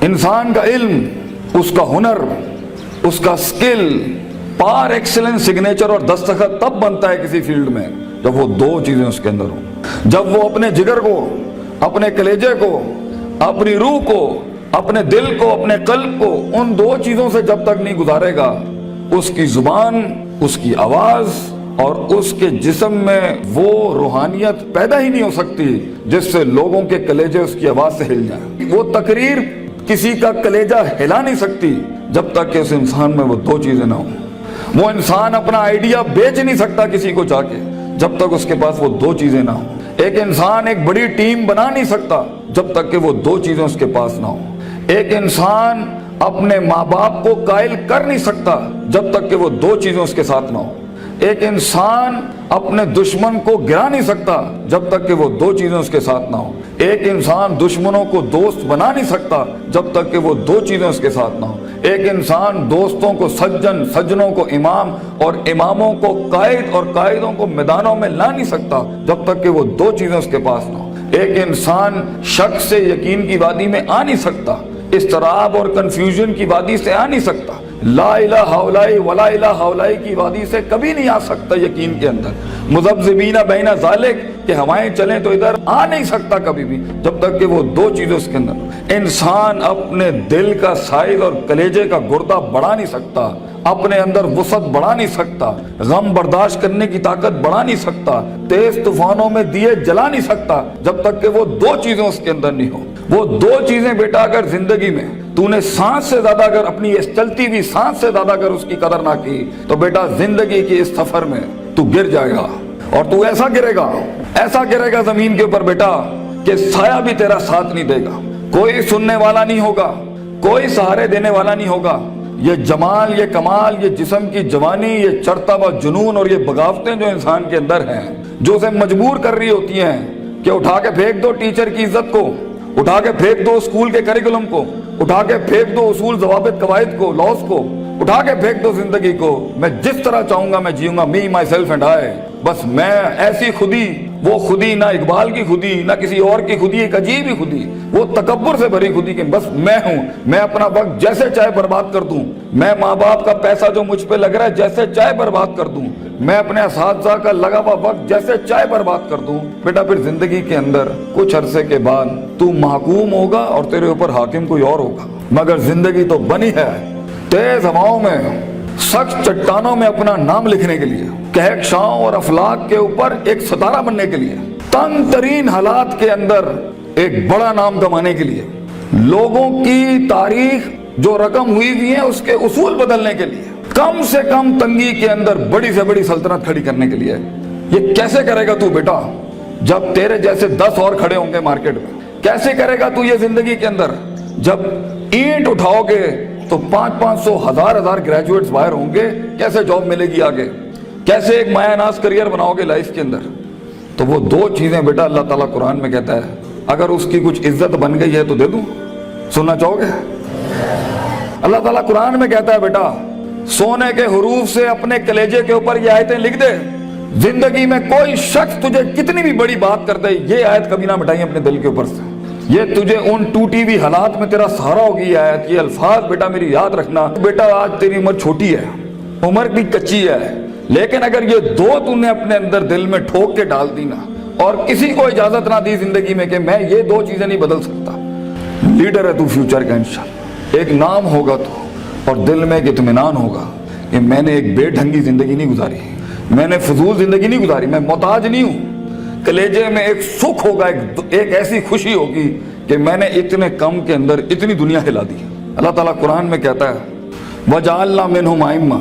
انسان کا علم، اس کا ہنر، اس کا سکل پار ایکسلنس سگنیچر اور دستخط تب بنتا ہے کسی فیلڈ میں جب وہ دو چیزیں اس کے اندر ہوں۔ جب وہ اپنے جگر کو، اپنے کلیجے کو، اپنی روح کو، اپنے دل کو، اپنے قلب کو ان دو چیزوں سے جب تک نہیں گزارے گا، اس کی زبان، اس کی آواز اور اس کے جسم میں وہ روحانیت پیدا ہی نہیں ہو سکتی جس سے لوگوں کے کلیجے اس کی آواز سے ہل جائیں۔ وہ تقریر کسی کا کلیجہ ہلا نہیں سکتی جب تک کہ اس انسان میں وہ دو چیزیں نہ ہوں۔ وہ انسان اپنا آئیڈیا بیچ نہیں سکتا کسی کو جا کے جب تک اس کے پاس وہ دو چیزیں نہ ہوں۔ ایک انسان ایک بڑی ٹیم بنا نہیں سکتا جب تک کہ وہ دو چیزیں اس کے پاس نہ ہوں۔ ایک انسان اپنے ماں باپ کو قائل کر نہیں سکتا جب تک کہ وہ دو چیزیں اس کے ساتھ نہ ہوں۔ ایک انسان اپنے دشمن کو گرا نہیں سکتا جب تک کہ وہ دو چیزیں اس کے ساتھ نہ ہوں۔ ایک انسان دشمنوں کو دوست بنا نہیں سکتا جب تک کہ وہ دو چیزیں اس کے ساتھ نہ ہوں۔ ایک انسان دوستوں کو سجن، سجنوں کو امام اور اماموں کو قائد اور قائدوں کو میدانوں میں لا نہیں سکتا جب تک کہ وہ دو چیزیں اس کے پاس نہ ہوں۔ ایک انسان شک سے یقین کی وادی میں آ نہیں سکتا، اضطراب اور کنفیوژن کی وادی سے آ نہیں سکتا، لا الہ ہؤلاء ولا الہ ہؤلاء کی وادی سے کبھی نہیں آ سکتا یقین کے اندر۔ مذبذبین بین ذالک کہ ہوائیں چلیں تو ادھر آ نہیں سکتا کبھی بھی جب تک کہ وہ دو چیزیں اس کے اندر۔ انسان اپنے دل کا سائز اور کلیجے کا گردہ بڑھا نہیں سکتا، اپنے اندر وسعت بڑھا نہیں سکتا، غم برداشت کرنے کی طاقت بڑھا نہیں سکتا، تیز طوفانوں میں دیے جلا نہیں سکتا جب تک کہ وہ دو چیزیں اس کے اندر نہیں ہو۔ وہ دو چیزیں بیٹا اگر زندگی میں تو نے سانس سے زیادہ اگر اپنی اس چلتی ہوئی سانس سے زیادہ اگر اس کی قدر نہ کی تو بیٹا زندگی کی اس سفر میں تو گر جائے گا، اور تو ایسا گرے گا زمین کے اوپر بیٹا کہ سایہ بھی تیرا ساتھ نہیں دے گا، کوئی سننے والا نہیں ہوگا، کوئی سہارے دینے والا نہیں ہوگا۔ یہ جمال، یہ کمال، یہ جسم کی جوانی، یہ چڑھتا ہوا جنون اور یہ بغاوتیں جو انسان کے اندر ہیں، جو اسے مجبور کر رہی ہوتی ہیں کہ اٹھا کے پھینک دو ٹیچر کی عزت کو، اٹھا کے پھینک دو اسکول کے کریکولم کو، اٹھا کے پھینک دو اصول، ضوابط، قواعد کو، لاس کو، اٹھا کے پھینک دو زندگی کو۔ میں جس طرح چاہوں گا میں جیوں گا، می مائی سیلف اینڈ آئی، بس میں ایسی خودی، وہ خودی نہ اقبال کی خودی نہ کسی اور کی خودی، ایک عجیب ہی خودی، وہ تکبر سے بھری خودی کہ بس میں ہوں، میں اپنا وقت جیسے چاہے برباد کر دوں، میں ماں باپ کا پیسہ جو مجھ پہ لگ رہا ہے جیسے چاہے برباد کر دوں، میں اپنے اساتذہ کا لگا ہوا وقت جیسے چاہے برباد کر دوں۔ بیٹا پھر زندگی کے اندر کچھ عرصے کے بعد تو محکوم ہوگا اور تیرے اوپر حاکم کوئی اور ہوگا، مگر زندگی تو بنی ہے تیز ہواؤں میں، سخت چٹانوں میں اپنا نام لکھنے کے لیے، کہکشاؤں اور افلاک کے اوپر ایک ستارہ بننے کے لیے، تنگ ترین حالات کے اندر ایک بڑا نام کمانے کے لیے، لوگوں کی تاریخ جو رقم ہوئی ہوئی ہے اس کے اصول بدلنے کے لیے، کم سے کم تنگی کے اندر بڑی سے بڑی سلطنت کھڑی کرنے کے لیے۔ یہ کیسے کرے گا تو بیٹا جب تیرے جیسے 10 اور کھڑے ہوں گے مارکیٹ میں؟ کیسے کرے گا تو یہ زندگی کے اندر جب اینٹ اٹھاؤ گے تو 500 1000 گریجویٹس باہر ہوں گے؟ کیسے جاب ملے گی آگے؟ کیسے ایک مایہ ناز کریئر بناؤ گے لائف کے اندر؟ تو وہ دو چیزیں بیٹا اللہ تعالیٰ قرآن میں کہتا ہے اگر اس کی کچھ عزت بن گئی ہے تو دے دوں، سننا چاہو گے؟ اللہ تعالیٰ قرآن میں کہتا ہے بیٹا سونے کے حروف سے اپنے کلیجے کے اوپر یہ آیتیں لکھ دے، زندگی میں کوئی شخص تجھے کتنی بھی بڑی بات کر دے یہ آیت کبھی نہ مٹائیں اپنے دل کے اوپر سے، یہ تجھے ان ٹوٹی ہوئی حالات میں تیرا سہارا ہوگی یہ آیت، یہ الفاظ بیٹا میری یاد رکھنا۔ بیٹا آج تیری عمر چھوٹی ہے، عمر بھی کچی ہے، لیکن اگر یہ دو تو نے اپنے اندر دل میں ٹھوک کے ڈال دی نا اور کسی کو اجازت نہ دی زندگی میں کہ میں یہ دو چیزیں نہیں بدل سکتا، لیڈر ہے تو فیوچر کا انشاءاللہ، ایک نام ہوگا تو اور دل میں ایک اطمینان ہوگا کہ میں نے ایک بے ڈھنگی زندگی نہیں گزاری، میں نے فضول زندگی نہیں گزاری، میں محتاج نہیں ہوں، کلیجے میں ایک سکھ ہوگا، ایک ایسی خوشی ہوگی کہ میں نے اتنے کم کے اندر اتنی دنیا ہلا دی۔ اللہ تعالیٰ قرآن میں کہتا ہے وَجَعَلْنَا مِنْهُمْ أَئِمَّةً،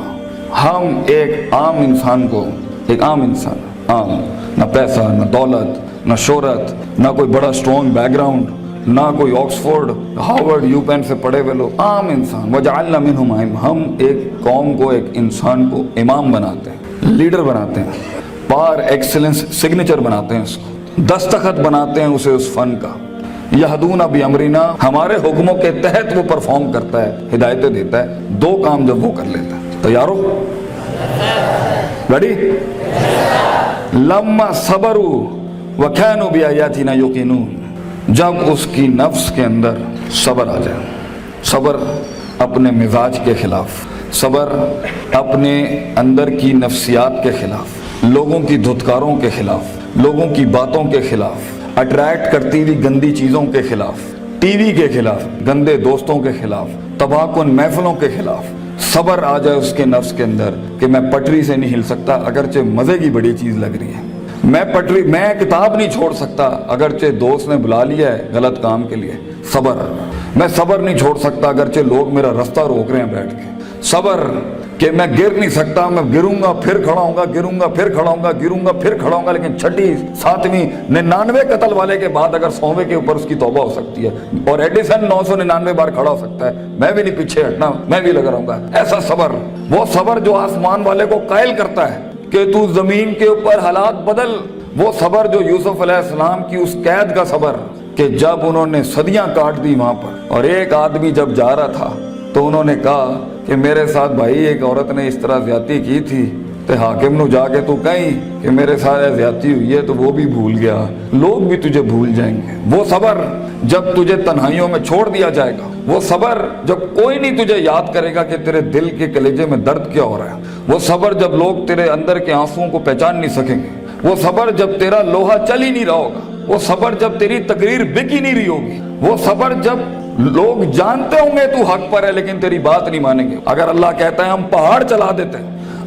ہم ایک عام انسان کو، ایک عام انسان، عام، نہ پیسہ نہ دولت نہ شہرت نہ کوئی بڑا اسٹرانگ بیک گراؤنڈ نہ کوئی آکسفورڈ ہارورڈ یو پین سے پڑھے ہوئے لوگ، عام انسان، وَجَعَلْنَا مِنْهُمْ أَئِمَّةً، ہم ایک قوم کو، ایک انسان کو امام بناتے ہیں، لیڈر بناتے ہیں، پار ایکسلنس سگنیچر بناتے ہیں، اس کو دستخط بناتے ہیں اسے اس فن کا، یہدون بامرنا، ہمارے حکموں کے تحت وہ پرفارم کرتا ہے، ہدایتیں دیتا ہے، دو کام جب وہ کر لیتا ہے، تیار ہو؟ ریڈی؟ لما صبروا وكانوا بآياتنا يوقنون، جب اس کی نفس کے اندر صبر آ جائے، صبر اپنے مزاج کے خلاف، صبر اپنے اندر کی نفسیات کے خلاف، لوگوں کی دھتکاروں کے خلاف، لوگوں کی باتوں کے خلاف، اٹریکٹ کرتی ہوئی گندی چیزوں کے خلاف، ٹی وی کے خلاف، گندے دوستوں کے خلاف، تباہ کن محفلوں کے خلاف صبر آ جائے اس کے نفس کے اندر کہ میں پٹری سے نہیں ہل سکتا اگرچہ مزے کی بڑی چیز لگ رہی ہے، میں کتاب نہیں چھوڑ سکتا اگرچہ دوست نے بلا لیا ہے غلط کام کے لیے، صبر، میں صبر نہیں چھوڑ سکتا اگرچہ لوگ میرا رستہ روک رہے ہیں بیٹھ کے، صبر کہ میں گر نہیں سکتا، میں گروں گا پھر کھڑا ہوں گا، گروں گا پھر کھڑا ہوں گا، گروں گا پھر کھڑا ہوں گا، لیکن چھٹی 7ویں 99 قتل والے کے بعد اگر 100ویں کے اوپر اس کی توبہ ہو سکتی ہے اور ایڈیسن 999 بار کھڑا ہو سکتا ہے، میں بھی نہیں پیچھے ہٹنا، میں بھی لگا رہوں گا۔ ایسا صبر، وہ صبر جو آسمان والے کو قائل کرتا ہے کہ تو زمین کے اوپر حالات بدل، وہ صبر جو یوسف علیہ السلام کی اس قید کا صبر کہ جب انہوں نے صدیاں کاٹ دی وہاں پر اور ایک آدمی جب جا رہا تھا تو انہوں نے کہا کہ میرے ساتھ بھائی ایک عورت نے اس طرح زیادتی کی تھی تے حاکم نو جا کے تو کہیں کہ میرے ساتھ زیادتی ہوئی ہے تو وہ بھی بھول گیا، لوگ بھی تجھے بھول جائیں گے۔ وہ صبر جب تجھے تنہائیوں میں چھوڑ دیا جائے گا، وہ صبر جب کوئی نہیں تجھے یاد کرے گا کہ تیرے دل کے کلیجے میں درد کیا ہو رہا ہے، وہ صبر جب لوگ تیرے اندر کے آنسوؤں کو پہچان نہیں سکیں گے، وہ صبر جب تیرا لوہا چل ہی نہیں رہا ہوگا، وہ صبر جب تیری تقریر بک ہی نہیں رہی ہوگی، وہ صبر جب لوگ جانتے ہوں گے تو حق پر ہے لیکن تیری بات نہیں مانیں گے۔ اگر اللہ کہتا ہے ہم پہاڑ چلا دیتے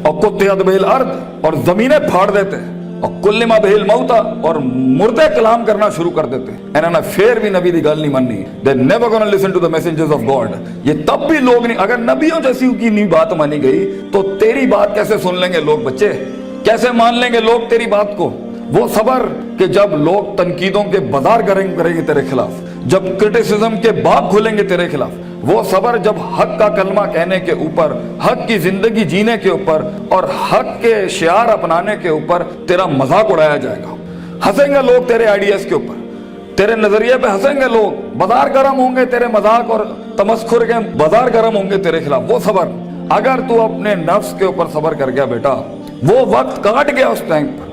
اور قطعت بہ الارض اور زمینیں پھاڑ دیتے اور کلما بہ الموتى اور مردے کلام کرنا شروع کر دیتے، انہوں نے پھر بھی نبی دی گل نہیں ماننی، they never gonna listen to the messengers of God۔ یہ تب بھی لوگ نہیں، اگر نبیوں جیسی کی نہیں بات مانی گئی تو تیری بات کیسے سن لیں گے لوگ؟ بچے کیسے مان لیں گے لوگ تیری بات کو؟ وہ صبر کہ جب لوگ تنقیدوں کے بازار کریں گے تیرے خلاف، جب کرٹیسزم کے باب کھولیں گے تیرے خلاف، وہ صبر جب حق کا کلمہ کہنے کے اوپر، حق کی زندگی جینے کے اوپر اور حق کے شعار اپنانے کے اوپر تیرا مذاق اڑایا جائے گا، ہنسیں گے لوگ تیرے آئیڈیاز کے اوپر، تیرے نظریے پہ ہنسیں گے لوگ، بازار گرم ہوں گے تیرے مذاق اور تمسخر کے بازار گرم ہوں گے تیرے خلاف۔ وہ صبر اگر تو اپنے نفس کے اوپر صبر کر گیا بیٹا، وہ وقت کاٹ گیا اس ٹائم پر،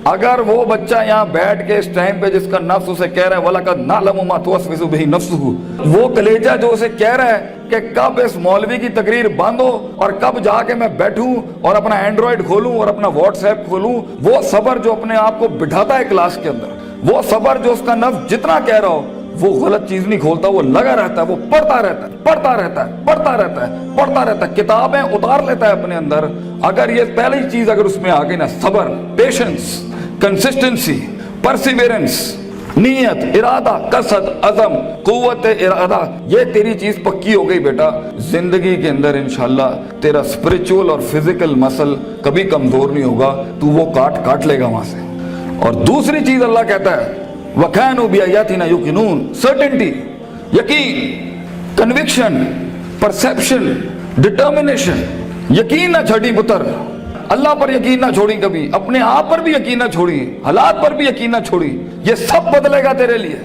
اگر وہ بچہ یہاں بیٹھ کے اس ٹائم پہ جس کا نفس اسے کہہ رہا ہے وَلَقَدْ نَعْلَمُ مَا تُوَسْوِسُ بِهِ نَفْسُهُ، وہ کلیجہ جو اسے کہہ رہا ہے کہ کب اس مولوی کی تقریر بند ہو اور کب جا کے میں بیٹھوں اور اپنا اینڈرائیڈ کھولوں اور اپنا واٹس ایپ کھولوں، وہ صبر جو اپنے آپ کو بٹھاتا ہے کلاس کے اندر، وہ صبر جو اس کا نفس جتنا کہہ رہا ہو وہ غلط چیز نہیں کھولتا، وہ لگا رہتا ہے، وہ پڑھتا رہتا ہے، پڑھتا رہتا ہے، پڑھتا رہتا ہے، پڑھتا رہتا ہے، کتابیں اتار لیتا ہے اپنے اندر۔ اگر یہ پہلی چیز اگر اس میں آ گئی نا، صبر، پیشنس، کنسسٹنسی، پرسیورنس، نیت، ارادہ، قصد، عزم، قوت ارادہ، یہ تیری چیز پکی ہو گئی بیٹا، زندگی کے اندر انشاءاللہ تیرا اسپرچول اور فزیکل مسل کبھی کمزور نہیں ہوگا، تو وہ کاٹ لے گا وہاں سے۔ اور دوسری چیز اللہ کہتا ہے وَكَانُوا بِآيَاتِنَا يُوقِنُونَ، سرٹنٹی، یقین، کنوکشن، پرسیپشن، ڈٹرمنیشن، یقین نہ چھڑی پتر، اللہ پر یقین نہ چھوڑی، کبھی اپنے آپ پر بھی یقین نہ چھوڑی، حالات پر بھی یقین نہ چھوڑی، یہ سب بدلے گا تیرے لیے،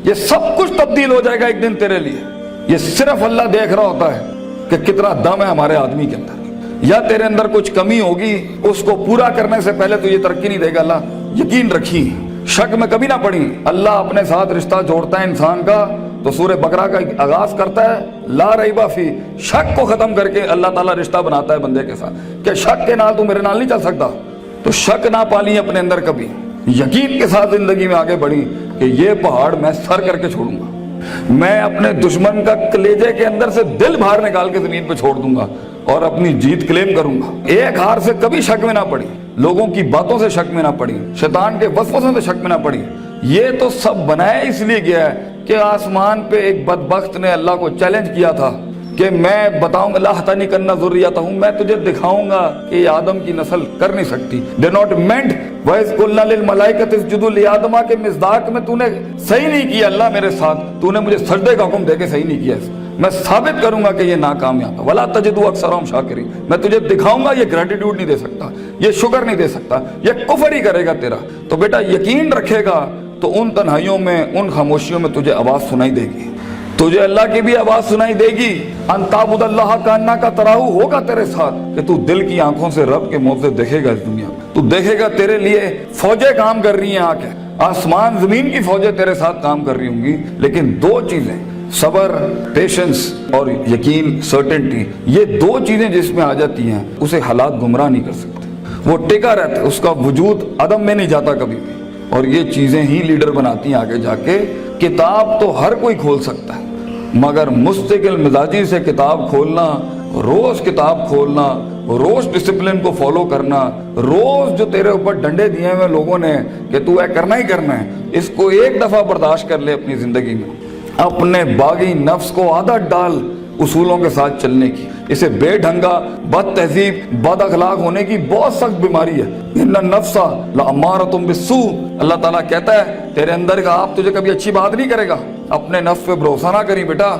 یہ سب کچھ تبدیل ہو جائے گا ایک دن تیرے لیے۔ یہ صرف اللہ دیکھ رہا ہوتا ہے کہ کتنا دم ہے ہمارے آدمی کے اندر، یا تیرے اندر کچھ کمی ہوگی، اس کو پورا کرنے سے پہلے تو یہ ترقی نہیں دے گا اللہ۔ یقین رکھی، شک میں کبھی نہ پڑی، اللہ اپنے ساتھ رشتہ جوڑتا ہے انسان کا تو سورہ بقرہ کا آغاز کرتا ہے لا ریب فی، شک کو ختم کر کے اللہ تعالیٰ رشتہ بناتا ہے بندے کے ساتھ کہ شک کے نال تو میرے نال نہیں چل سکتا، تو شک نہ پالی اپنے اندر کبھی، یقین کے ساتھ زندگی میں آگے بڑھی کہ یہ پہاڑ میں سر کر کے چھوڑوں گا، میں اپنے دشمن کا کلیجے کے اندر سے دل باہر نکال کے زمین پہ چھوڑ دوں گا اور اپنی جیت کلیم کروں گا۔ ایک ہار سے کبھی شک میں نہ پڑی، لوگوں کی باتوں سے شک میں نہ پڑی، شیطان کے وسوسوں سے شک میں نہ پڑی۔ یہ تو سب بنایا اس لیے گیا ہے کہ آسمان پہ ایک بدبخت نے اللہ کو چیلنج کیا تھا کہ میں بتاؤں گا لَأَحْتَنِكَنَّ ذُرِّيَّتَهُمْ، میں تجھے دکھاؤں گا کہ یہ آدم کی نسل کر نہیں سکتی۔ They not meant وَإِذْ قُلْنَا لِلْمَلَائِكَةِ اسْجُدُوا لِآدَمَ کے مصداق میں تو نے صحیح نہیں کیا اللہ میرے ساتھ، تو نے مجھے سجدے کا حکم دے کے صحیح نہیں کیا، میں ثابت کروں گا کہ یہ ناکامیاب ہے۔ وَلَا تَجِدُوا أَكْثَرَهُمْ شَاكِرِينَ، میں تجھے دکھاؤں گا یہ گریٹیٹیوڈ نہیں دے سکتا، یہ شکر نہیں دے سکتا، یہ کفر ہی کرے گا تیرا۔ تو بیٹا یقین رکھے گا تو ان تنہائیوں میں، ان خاموشیوں میں تجھے آواز سنائی دے گی، تجھے اللہ کی بھی آواز سنائی دے گی۔ ان تعبد اللہ کانک تراہ ہوگا تیرے ساتھ کہ تو دل کی آنکھوں سے رب کے موضوع دیکھے گا اس دنیا میں، تو دیکھے گا تیرے لیے فوجیں کام کر رہی ہیں، آ کے آسمان زمین کی فوجیں تیرے ساتھ کام کر رہی ہوں گی، لیکن دو چیزیں، صبر، پیشنس اور یقین، سرٹنٹی، یہ دو چیزیں جس میں آ جاتی ہیں اسے حالات گمراہ نہیں کر سکتے، وہ ٹکا رہتا ہے، اس کا وجود عدم میں نہیں جاتا کبھی بھی، اور یہ چیزیں ہی لیڈر بناتی ہیں آگے جا کے۔ کتاب تو ہر کوئی کھول سکتا ہے، مگر مستقل مزاجی سے کتاب کھولنا، روز کتاب کھولنا، روز ڈسپلن کو فالو کرنا، روز جو تیرے اوپر ڈنڈے دیے ہوئے لوگوں نے کہ تو اے کرنا ہی کرنا ہے، اس کو ایک دفعہ برداشت کر لے اپنی زندگی میں، اپنے باغی نفس کو عادت ڈال اصولوں کے ساتھ چلنے کی۔ اسے بے ڈھنگا، بد تہذیب، بد اخلاق ہونے کی بہت سخت بیماری ہے۔ ان النفس لامارۃ بالسوء، اللہ تعالیٰ کہتا ہے تیرے اندر کا آپ تجھے کبھی اچھی بات نہیں کرے گا۔ اپنے نفس پہ بھروسہ نہ کری بیٹا،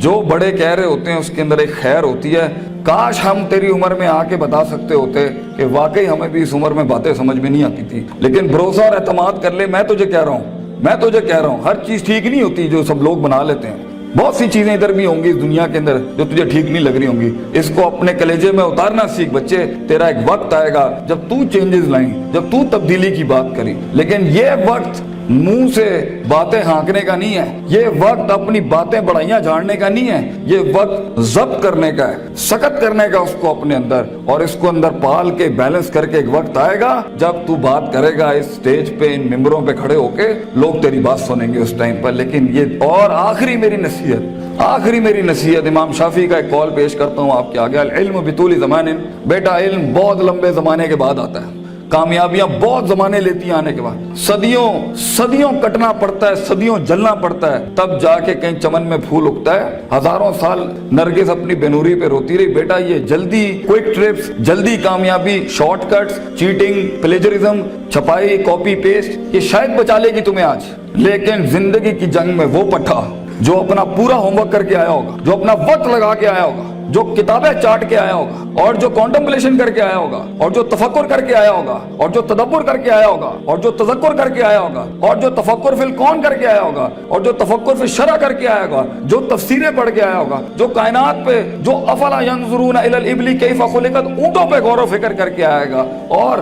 جو بڑے کہہ رہے ہوتے ہیں اس کے اندر ایک خیر ہوتی ہے۔ کاش ہم تیری عمر میں آ کے بتا سکتے ہوتے کہ واقعی ہمیں بھی اس عمر میں باتیں سمجھ میں نہیں آتی تھی، لیکن بھروسہ اور اعتماد کر لے۔ میں تجھے کہہ رہا ہوں ہر چیز ٹھیک نہیں ہوتی جو سب لوگ بنا لیتے ہیں، بہت سی چیزیں ادھر بھی ہوں گی اس دنیا کے اندر جو تجھے ٹھیک نہیں لگ رہی ہوں گی۔ اس کو اپنے کلیجے میں اتارنا سیکھ بچے، تیرا ایک وقت آئے گا جب تو چینجز لائیں، جب تو تبدیلی کی بات کری، لیکن یہ وقت منہ سے باتیں ہانکنے کا نہیں ہے، یہ وقت اپنی باتیں بڑائیاں جھاڑنے کا نہیں ہے، یہ وقت ضبط کرنے کا ہے، سخت کرنے کا اس کو اپنے اندر، اور اس کو اندر پال کے بیلنس کر کے ایک وقت آئے گا جب تو بات کرے گا اس سٹیج پہ، ان ممبروں پہ کھڑے ہو کے، لوگ تیری بات سنیں گے اس ٹائم پر۔ لیکن یہ اور آخری میری نصیحت امام شافعی کا ایک قول پیش کرتا ہوں آپ کے آگے، العلم بطول زمان، بیٹا علم بہت لمبے زمانے کے بعد آتا ہے، کامیابیاں بہت زمانے لیتی ہیں آنے کے بعد، صدیوں کٹنا پڑتا ہے، صدیوں جلنا پڑتا ہے، تب جا کے کہیں چمن میں پھول اگتا ہے۔ ہزاروں سال نرگس اپنی بینوری پہ روتی رہی، بیٹا یہ جلدی کوئک ٹرپس، جلدی کامیابی، شارٹ کٹس، چیٹنگ، پلیجرزم، چھپائی، کاپی پیسٹ، یہ شاید بچا لے گی تمہیں آج، لیکن زندگی کی جنگ میں وہ پٹھا جو اپنا پورا ہوم ورک کر کے آیا ہوگا، جو اپنا وقت لگا کے آیا ہوگا، جو کتابیں چاٹ کے آیا ہوگا، اور جو کانٹمپلیشن کر کے آیا ہوگا، اور جو تفکر کر کے آیا ہوگا، اور جو تدبر کر کے آیا ہوگا، اور جو تذکر کر کے آیا ہوگا، اور جو تفکر فی الکون کر کے آیا ہوگا، اور جو تفکر فی الشرع کر کے آیا ہوگا، جو تفسیریں پڑھ کے آیا ہوگا، جو کائنات پہ، جو افلا ینظرون الی الابل کیف خلقت، اونٹوں پہ غور و فکر کر کے آئے گا، اور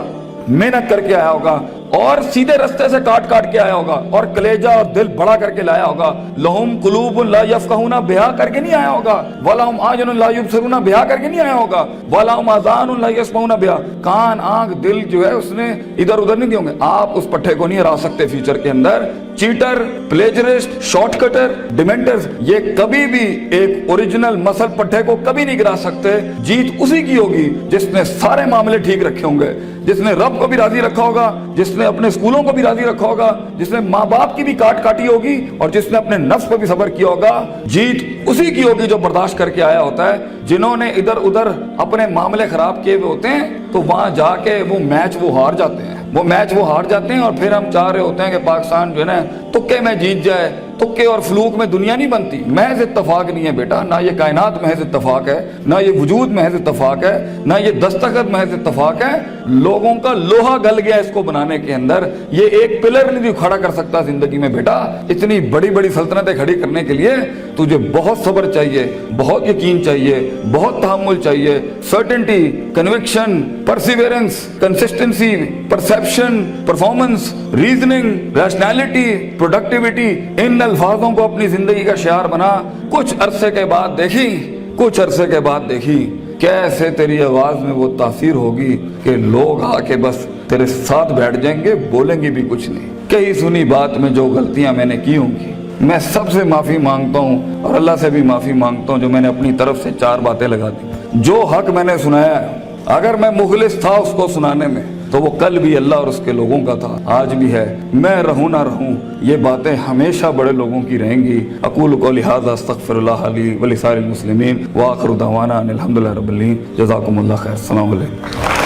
محنت کر کے آیا ہوگا، اور سیدھے رستے سے کاٹ کے آیا ہوگا، اور کلیجہ اور دل بڑا کر کے لایا ہوگا، لہم قلوب لا یفقہون بہا کر کے نہیں آیا ہوگا، ولہم اعین لا یبصرون بہا کر کے نہیں آیا ہوگا، ولہم آذان لا یسمعون بہا، کان، آنکھ، دل جو ہے اس نے ادھر ادھر نہیں دیے ہوں گے۔ آپ اس پٹھے کو نہیں ہرا سکتے فیوچر کے اندر۔ چیٹر، پلیجرسٹ، شارٹ کٹر، ڈیمنٹرز، یہ کبھی بھی ایک اوریجنل مسل پٹھے کو کبھی نہیں گرا سکتے۔ جیت اسی کی ہوگی جس نے سارے معاملے ٹھیک رکھے ہوں گے، جس نے رب کو بھی راضی رکھا ہوگا، جس نے اپنے اسکولوں کو بھی راضی رکھا ہوگا، جس نے ماں باپ کی بھی کاٹی ہوگی، اور جس نے اپنے نفس پر بھی صبر کیا ہوگا۔ جیت اسی کی ہوگی جو برداشت کر کے آیا ہوتا ہے۔ جنہوں نے ادھر ادھر اپنے معاملے خراب کیے ہوئے ہوتے ہیں تو وہاں جا کے وہ میچ ہار جاتے ہیں، اور پھر ہم چاہ رہے ہوتے ہیں کہ پاکستان جو ہے نا تکے میں جیت جائے۔ تکے اور فلوک میں دنیا نہیں بنتی، محض اتفاق نہیں ہے بیٹا، نہ یہ کائنات محض اتفاق ہے، نہ یہ وجود محض اتفاق ہے، نہ یہ دستخط محض اتفاق ہے۔ لوگوں کا لوہا گل گیا اس کو بنانے کے اندر، یہ ایک پلر نہیں کھڑا کر سکتا زندگی میں بیٹا۔ اتنی بڑی بڑی سلطنتیں کھڑی کرنے کے لیے تجھے بہت صبر چاہیے، بہت یقین چاہیے، بہت تحمل چاہیے، certainty, conviction, perseverance, consistency, perception, performance, reasoning, rationality, productivity, ان الفاظوں کو اپنی زندگی کا شعار بنا۔ کچھ عرصے کے بعد دیکھی کیسے تیری آواز میں وہ تاثیر ہوگی کہ لوگ آ کے بس تیرے ساتھ بیٹھ جائیں گے، بولیں گے بھی کچھ نہیں۔ کہیں سنی بات میں جو غلطیاں میں نے کی ہوں گی، میں سب سے معافی مانگتا ہوں، اور اللہ سے بھی معافی مانگتا ہوں جو میں نے اپنی طرف سے 4 باتیں لگا دی۔ جو حق میں نے سنایا ہے، اگر میں مخلص تھا اس کو سنانے میں تو وہ کل بھی اللہ اور اس کے لوگوں کا تھا، آج بھی ہے۔ میں رہوں نہ رہوں، یہ باتیں ہمیشہ بڑے لوگوں کی رہیں گی۔ اقول قولی ھذا استغفر اللہ لی ولسائر المسلمین، وآخر دعوانا ان الحمد للہ رب العالمین۔ جزاکم اللہ خیر، السلام علیکم۔